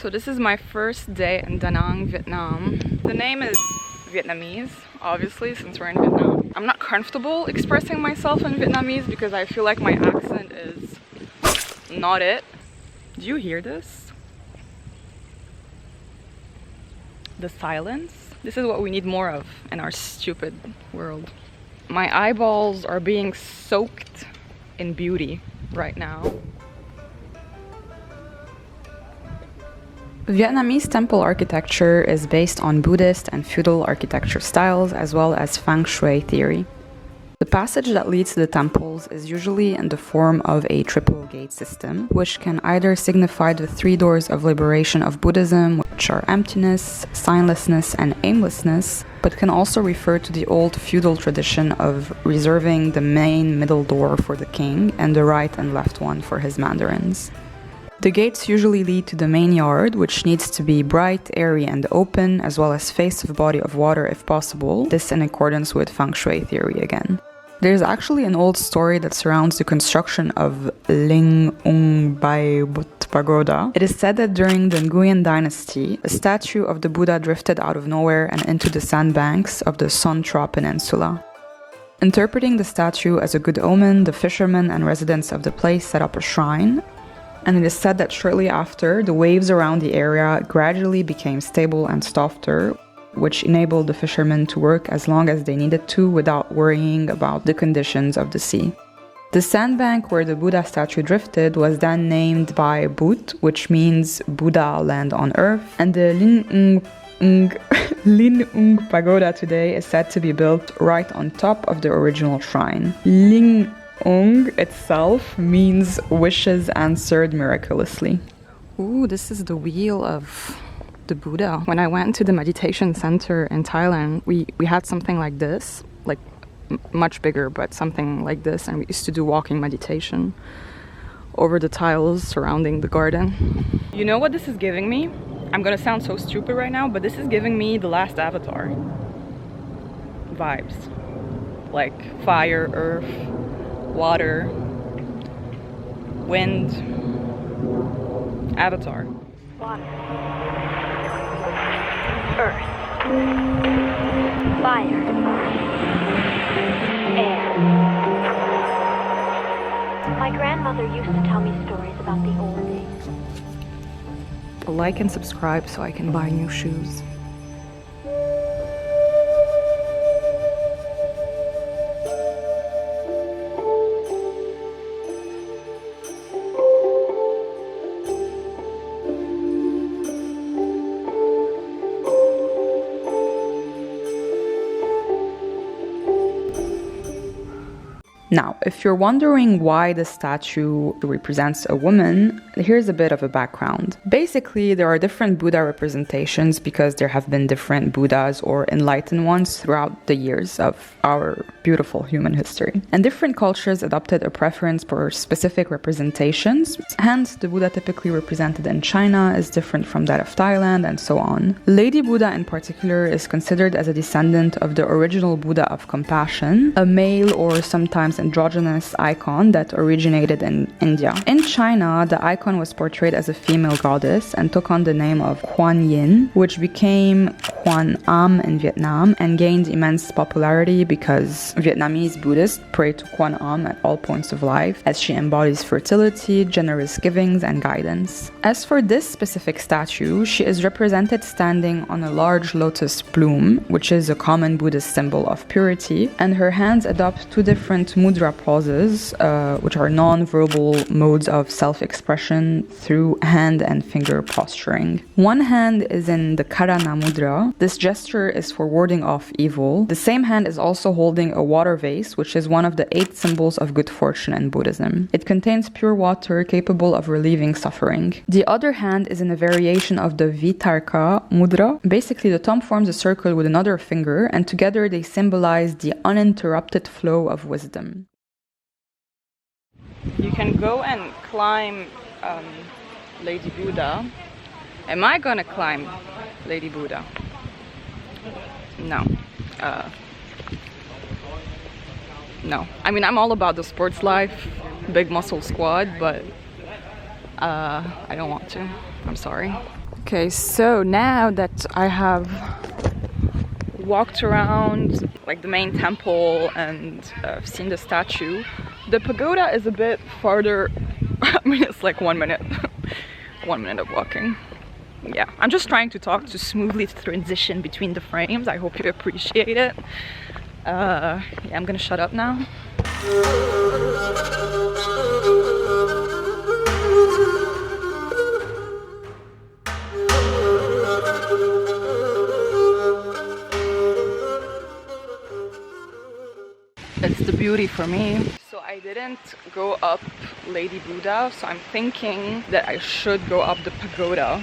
So this is my first day in Da Nang, Vietnam. The name is Vietnamese, obviously, since we're in Vietnam. I'm not comfortable expressing myself in Vietnamese because I feel like my accent is not it. Do you hear this? The silence? This is what we need more of in our stupid world. My eyeballs are being soaked in beauty right now. Vietnamese temple architecture is based on Buddhist and feudal architecture styles as well as feng shui theory. The passage that leads to the temples is usually in the form of a triple gate system, which can either signify the three doors of liberation of Buddhism, which are emptiness, signlessness, and aimlessness, but can also refer to the old feudal tradition of reserving the main middle door for the king and the right and left one for his mandarins. The gates usually lead to the main yard, which needs to be bright, airy, and open, as well as face a body of water if possible, this in accordance with feng shui theory again. There's actually an old story that surrounds the construction of Linh Bai But Pagoda. It is said that during the Nguyen dynasty, a statue of the Buddha drifted out of nowhere and into the sandbanks of the Son Tra peninsula. Interpreting the statue as a good omen, the fishermen and residents of the place set up a shrine, and it is said that shortly after, the waves around the area gradually became stable and softer, which enabled the fishermen to work as long as they needed to without worrying about the conditions of the sea. The sandbank where the Buddha statue drifted was then named by But, which means Buddha land on earth, and the Linh Ung Pagoda today is said to be built right on top of the original shrine. Linh Ung itself means wishes answered miraculously. Ooh, this is the wheel of the Buddha. When I went to the meditation center in Thailand, we had something like this, like much bigger, but something like this, and we used to do walking meditation over the tiles surrounding the garden. You know what this is giving me? I'm gonna sound so stupid right now, but this is giving me the last Avatar vibes. Like fire, earth, water, wind, Avatar. Water, earth, fire, air. My grandmother used to tell me stories about the old days. Like and subscribe so I can buy new shoes. Now, if you're wondering why the statue represents a woman, here's a bit of a background. Basically, there are different Buddha representations because there have been different Buddhas or enlightened ones throughout the years of our beautiful human history. And different cultures adopted a preference for specific representations. Hence, the Buddha typically represented in China is different from that of Thailand and so on. Lady Buddha in particular is considered as a descendant of the original Buddha of compassion, a male or sometimes androgynous icon that originated in India. In China, the icon was portrayed as a female goddess and took on the name of Kuan Yin, which became Quan Am in Vietnam and gained immense popularity because Vietnamese Buddhists pray to Quan Am at all points of life, as she embodies fertility, generous givings, and guidance. As for this specific statue, she is represented standing on a large lotus bloom, which is a common Buddhist symbol of purity, and her hands adopt two different mudra poses, which are non-verbal modes of self-expression through hand and finger posturing. One hand is in the Karana mudra. This gesture is for warding off evil. The same hand is also holding a water vase, which is one of the 8 symbols of good fortune in Buddhism. It contains pure water capable of relieving suffering. The other hand is in a variation of the Vitarka mudra. Basically, the thumb forms a circle with another finger, and together they symbolize the uninterrupted flow of wisdom. You can go and climb Lady Buddha. Am I gonna climb Lady Buddha? No. No. I mean, I'm all about the sports life, big muscle squad, but I don't want to. I'm sorry. Okay, so now that I have walked around like the main temple and seen the statue, the pagoda is a bit farther. I mean, it's like 1 minute. 1 minute of walking. Yeah, I'm just trying to talk to smoothly transition between the frames. I hope you appreciate it. Yeah, I'm gonna shut up now. It's the beauty for me. So I didn't go up Lady Buddha, so I'm thinking that I should go up the pagoda.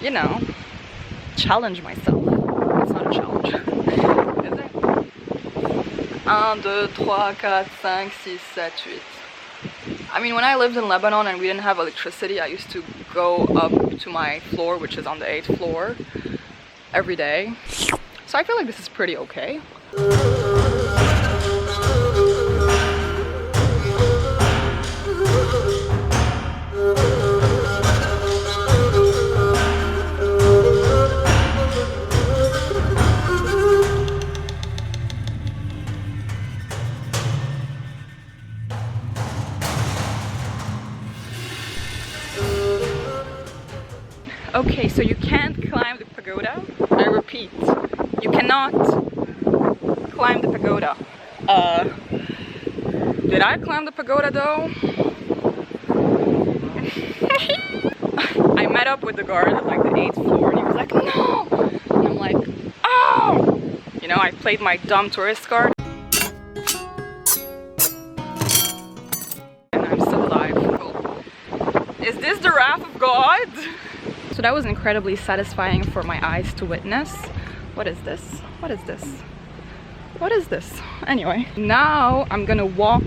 You know, challenge myself. It's not a challenge. Is it? 1, 2, 3, 4, 5, 6, 7, 8. I mean, when I lived in Lebanon and we didn't have electricity, I used to go up to my floor, which is on the 8th floor, every day. So I feel like this is pretty okay. Okay, so you can't climb the pagoda. I repeat, you cannot climb the pagoda. Did I climb the pagoda though? I met up with the guard at like the 8th floor and he was like, no! And I'm like, oh! You know, I played my dumb tourist card. And I'm still alive. Cool. Is this the wrath of God? So that was incredibly satisfying for my eyes to witness. What is this? What is this? What is this? Anyway, now I'm gonna walk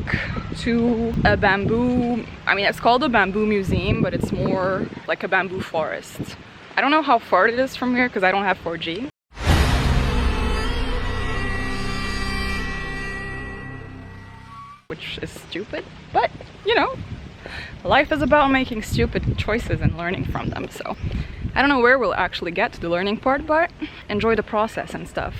to a bamboo, I mean, it's called a bamboo museum, but it's more like a bamboo forest. I don't know how far it is from here because I don't have 4G. Which is stupid, but you know, life is about making stupid choices and learning from them. So I don't know where we'll actually get to the learning part, but enjoy the process and stuff.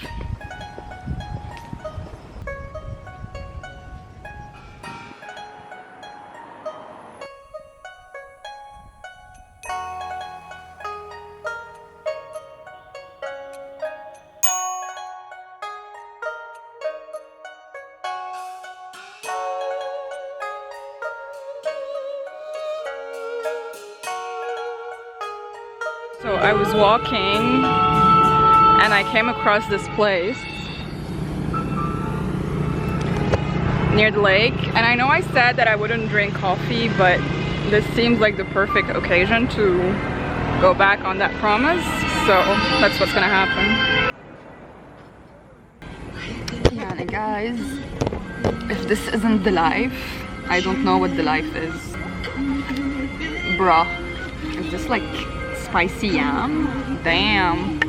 So I was walking and I came across this place near the lake, and I know I said that I wouldn't drink coffee, but this seems like the perfect occasion to go back on that promise, so that's what's gonna happen. Yeah, and guys, if this isn't the life, I don't know what the life is. Bruh, is this like spicy yam? Damn.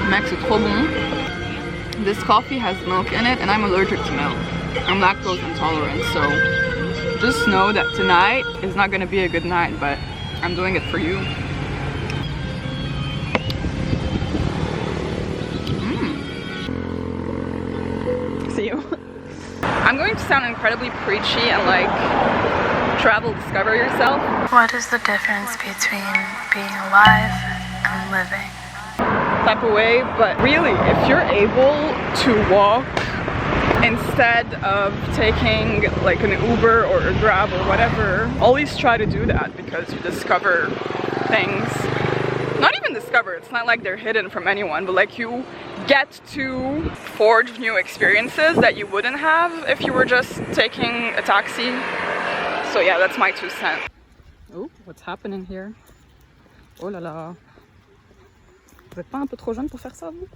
Mec, c'est trop bon. This coffee has milk in it and I'm allergic to milk. I'm lactose intolerant, so just know that tonight is not gonna be a good night, but I'm doing it for you. See you. I'm going to sound incredibly preachy and like travel, discover yourself. What is the difference between being alive and living? Type of way, but really, if you're able to walk instead of taking like an Uber or a Grab or whatever, always try to do that because you discover things. Not even discover, it's not like they're hidden from anyone, but like you get to forge new experiences that you wouldn't have if you were just taking a taxi. So yeah, that's my 2 cents. Oh, what's happening here? Oh là là. Vous êtes pas un peu trop jeune pour faire ça, vous?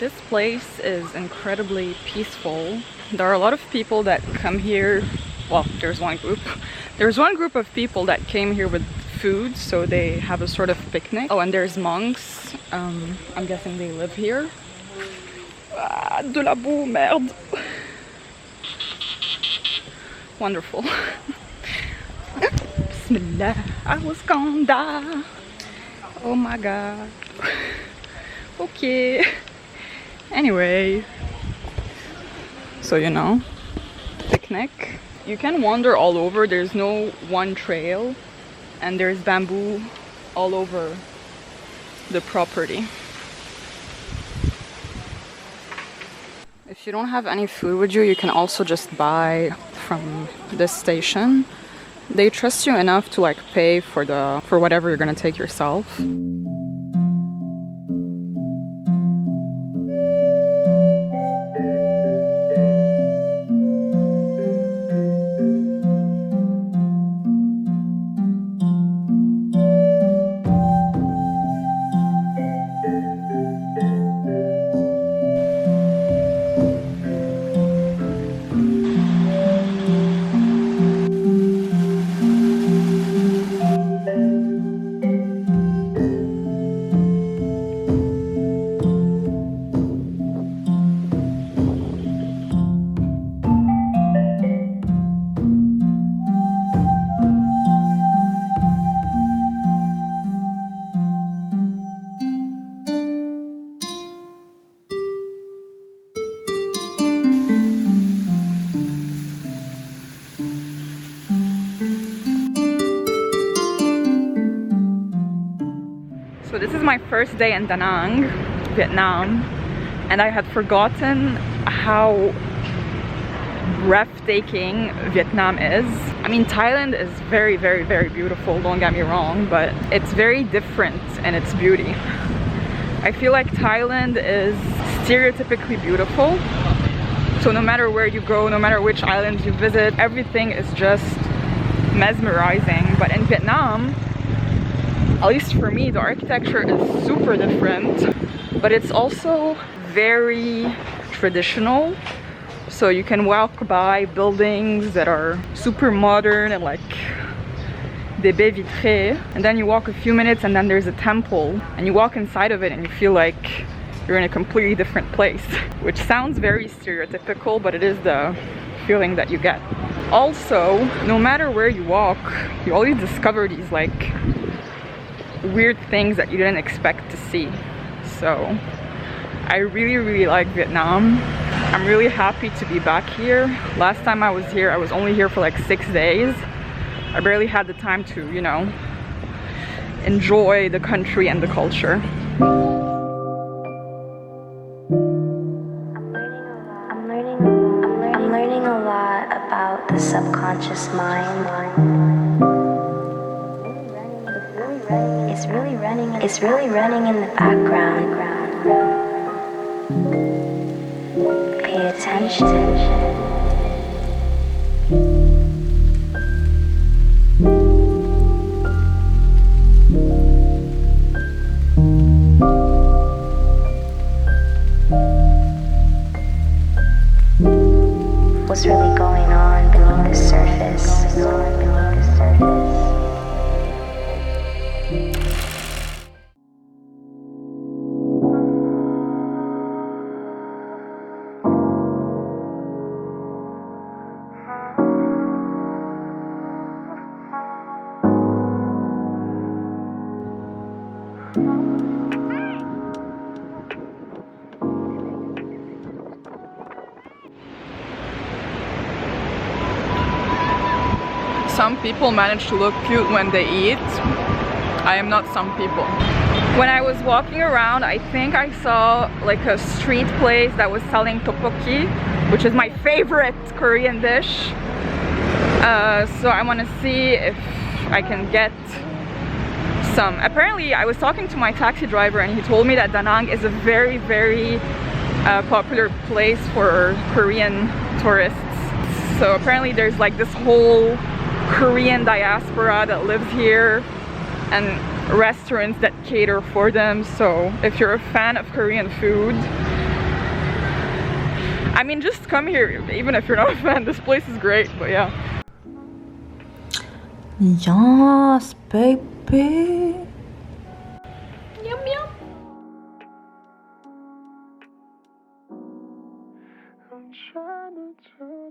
This place is incredibly peaceful. There are a lot of people that come here. Well, there's one group. There's one group of people that came here with food, so they have a sort of picnic. Oh, and there's monks. I'm guessing they live here. Ah, de la boue, merde. Wonderful. Bismillah, I was gonna die. Oh my god. Okay. Anyway. So, you know, picnic. You can wander all over. There's no one trail. And there's bamboo all over the property. If you don't have any food with you, you can also just buy from this station. They trust you enough to like pay for whatever you're gonna take yourself. So this is my first day in Da Nang, Vietnam, and I had forgotten how breathtaking Vietnam is. I mean, Thailand is very, very, very beautiful, don't get me wrong, but it's very different in its beauty. I feel like Thailand is stereotypically beautiful. So no matter where you go, no matter which islands you visit, everything is just mesmerizing. But in Vietnam, at least for me, the architecture is super different, but it's also very traditional. So you can walk by buildings that are super modern and like des baies vitrées, and then you walk a few minutes and then there's a temple, and you walk inside of it and you feel like you're in a completely different place, which sounds very stereotypical, but it is the feeling that you get. Also, no matter where you walk, you always discover these like weird things that you didn't expect to see. So I really, really like Vietnam. I'm really happy to be back here. Last time I was here, I was only here for like 6 days. I barely had the time to, you know, enjoy the country and the culture. I'm learning a lot about the subconscious mind. It's really running in the background. Pay attention. What's really going on below the surface? Some people manage to look cute when they eat. I am not some people. When I was walking around, I think I saw like a street place that was selling topokki, which is my favorite Korean dish. So I want to see if I can get some. Apparently, I was talking to my taxi driver and he told me that Da Nang is a very, very popular place for Korean tourists. So apparently there's like this whole Korean diaspora that lives here and restaurants that cater for them. So if you're a fan of Korean food, I mean, just come here, even if you're not a fan. This place is great, but yeah. Yes, baby. Yum yum. I'm trying to